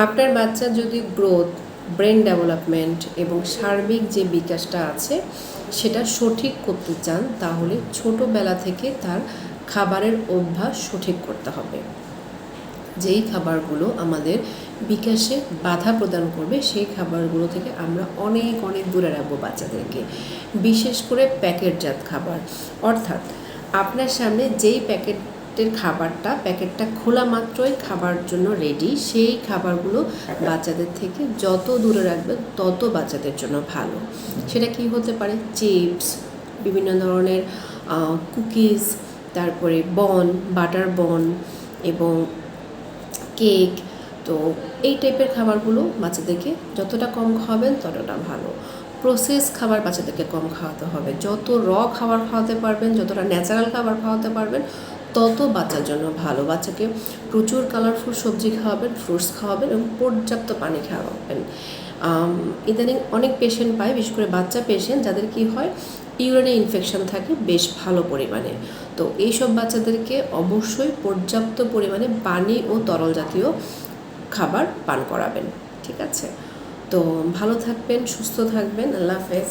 আপনার বাচ্চার যদি গ্রোথ, ব্রেন ডেভেলপমেন্ট এবং সার্বিক যে বিকাশটা আছে সেটা সঠিক করতে চান, তাহলে ছোটোবেলা থেকে তার খাবারের অভ্যাস সঠিক করতে হবে। যেই খাবারগুলো আমাদের বিকাশে বাধা প্রদান করবে সেই খাবারগুলো থেকে আমরা অনেক অনেক দূরে রাখবো বাচ্চাদেরকে। বিশেষ করে প্যাকেটজাত খাবার, অর্থাৎ আপনার সামনে যেই প্যাকেটটা খোলা মাত্রই খাবার জন্য রেডি, সেই খাবারগুলো বাচ্চাদের থেকে যত দূরে রাখবেন তত বাচ্চাদের জন্য ভালো। সেটা কি হতে পারে? চিপস, বিভিন্ন ধরনের কুকিজ, তারপরে বাটার বন এবং কেক। তো এই টাইপের খাবারগুলো বাচ্চাদেরকে যতটা কম খাওয়াবেন ততটা ভালো। প্রসেস খাবার বাচ্চাদেরকে কম খাওয়াতে হবে। যত খাবার খাওয়াতে পারবেন, যতটা ন্যাচারাল খাবার খাওয়াতে পারবেন তত বাচ্চার জন্য ভালো। বাচ্চাকে প্রচুর কালারফুল সবজি খাওয়াবেন, ফ্রুটস খাওয়াবেন এবং পর্যাপ্ত পানি খাওয়াবেন। ইদানিং অনেক পেশেন্ট পায়, বিশেষ করে বাচ্চা পেশেন্ট, যাদের কি হয় ইউরিনে ইনফেকশন থাকে বেশ ভালো পরিমাণে। তো এইসব বাচ্চাদেরকে অবশ্যই পর্যাপ্ত পরিমাণে পানি ও তরল জাতীয় খাবার পান করাবেন। ঠিক আছে? তো ভালো থাকবেন, সুস্থ থাকবেন। আল্লাহ হাফেজ।